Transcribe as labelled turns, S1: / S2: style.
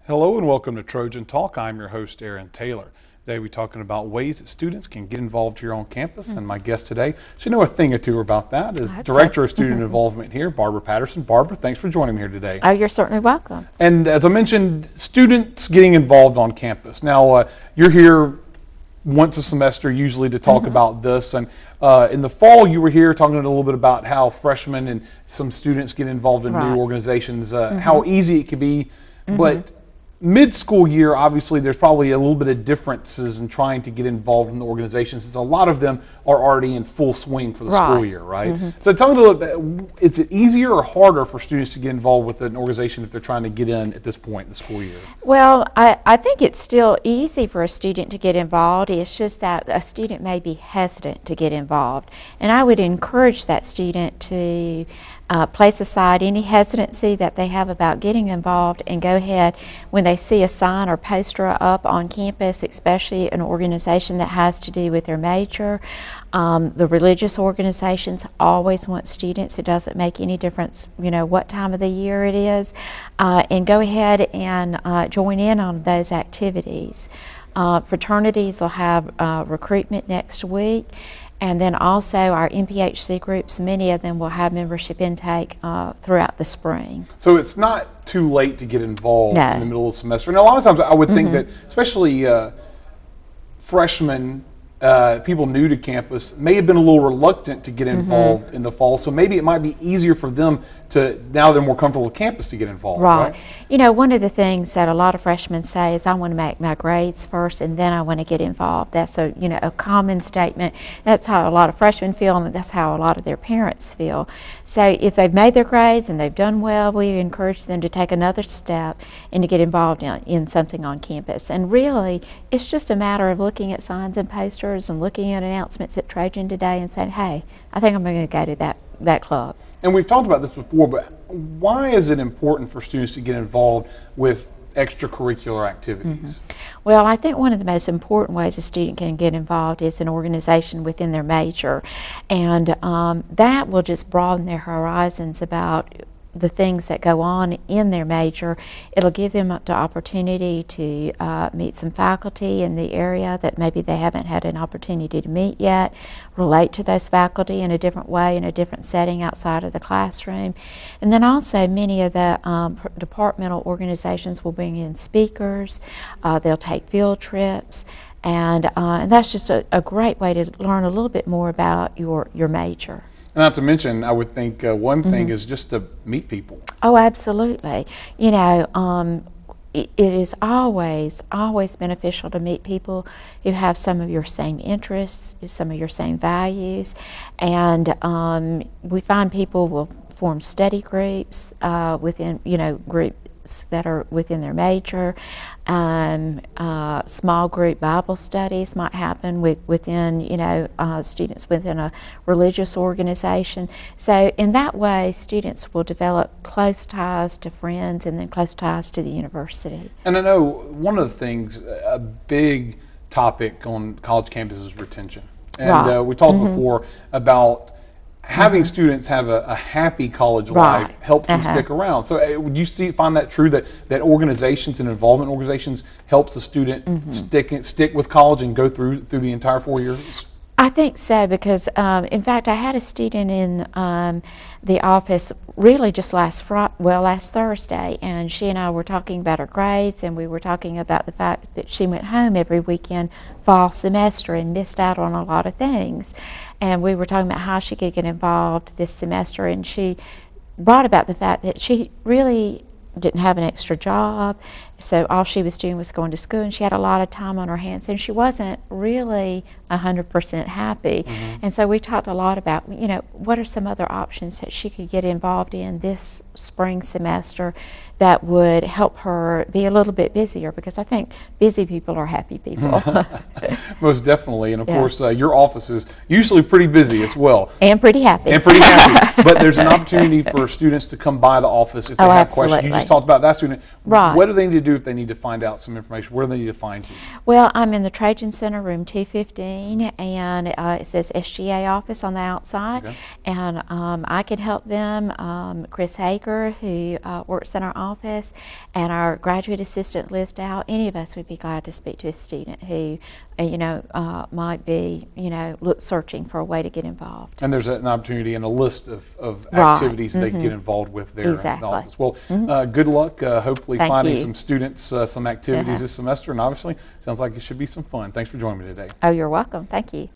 S1: Hello and welcome to Trojan Talk. I'm your host, Aaron Taylor. Today we're talking about ways that students can get involved here on campus, and my guest today, she know a thing or two about that, is Director of Student Involvement here, Barbara Patterson. Barbara, thanks for joining me here today.
S2: Oh, you're certainly welcome.
S1: And as I mentioned, students getting involved on campus. Now, you're here once a semester usually to talk about this, and in the fall you were here talking a little bit about how freshmen and some students get involved in new organizations, how easy it can be, but mid-school year, obviously, there's probably a little bit of differences in trying to get involved in the organizations, since a lot of them are already in full swing for the school year, right? So tell me a little bit, is it easier or harder for students to get involved with an organization if they're trying to get in at this point in the school year?
S2: Well, I think it's still easy for a student to get involved. It's just that a student may be hesitant to get involved. And I would encourage that student to place aside any hesitancy that they have about getting involved and go ahead when they see a sign or poster up on campus, especially an organization that has to do with their major. The religious organizations always want students. It doesn't make any difference, you know, what time of the year it is, and go ahead and join in on those activities. Fraternities will have recruitment next week. And then also our MPHC groups, many of them will have membership intake throughout the spring.
S1: So it's not too late to get involved in the middle of the semester. And a lot of times I would think that, especially freshmen, people new to campus may have been a little reluctant to get involved in the fall, so maybe it might be easier for them to, now they're more comfortable with campus, to get involved. Right.
S2: You know, one of the things that a lot of freshmen say is, I want to make my grades first and then I want to get involved. That's a, you know, a common statement. That's how a lot of freshmen feel, and that's how a lot of their parents feel. So if they've made their grades and they've done well, we encourage them to take another step and to get involved in something on campus. And really, it's just a matter of looking at signs and posters and looking at announcements at Trojan today and saying, hey, I think I'm going to go to that club.
S1: And we've talked about this before, but why is it important for students to get involved with extracurricular activities?
S2: Well, I think one of the most important ways a student can get involved is an organization within their major, and that will just broaden their horizons about the things that go on in their major. It'll give them the opportunity to meet some faculty in the area that maybe they haven't had an opportunity to meet yet, relate to those faculty in a different way, in a different setting outside of the classroom. And then also many of the departmental organizations will bring in speakers, they'll take field trips, and that's just a great way to learn a little bit more about your major.
S1: Not to mention, I would think one thing is just to meet people.
S2: Oh, absolutely. You know, it is always beneficial to meet people who have some of your same interests, some of your same values, and we find people will form study groups within, you know, groups that are within their major. Small group Bible studies might happen within, you know, students within a religious organization. So in that way, students will develop close ties to friends and then close ties to the university.
S1: And I know one of the things, a big topic on college campuses is retention. And we talked before about having students have a happy college life helps them stick around. So would you find that true, that organizations and involvement organizations helps the student stick with college and go through the entire 4 years?
S2: I think so, because in fact I had a student in the office really just last Thursday, and she and I were talking about her grades, and we were talking about the fact that she went home every weekend fall semester and missed out on a lot of things, and we were talking about how she could get involved this semester, and she brought about the fact that she really didn't have an extra job, so all she was doing was going to school, and she had a lot of time on her hands, and she wasn't really 100% happy. And so we talked a lot about, you know, what are some other options that she could get involved in this spring semester that would help her be a little bit busier, because I think busy people are happy people.
S1: Most definitely, and of course your office is usually pretty busy as well.
S2: And pretty happy.
S1: And pretty happy. But there's an opportunity for students to come by the office if they have questions. You just talked about that student. What do they need to do if they need to find out some information? Where do they need to find you?
S2: Well, I'm in the Trojan Center, room 215, and it says SGA office on the outside, and I can help them. Chris Hager, who works in our office and our graduate assistant list out, any of us would be glad to speak to a student who, might be, searching for a way to get involved.
S1: And there's an opportunity and a list of
S2: Right.
S1: activities they can get involved with there
S2: Exactly.
S1: in the office. Well, good luck. Hopefully
S2: Thank
S1: finding
S2: you.
S1: some students some activities
S2: Uh-huh.
S1: this semester, and obviously sounds like it should be some fun. Thanks for joining me today.
S2: Oh, you're welcome. Thank you.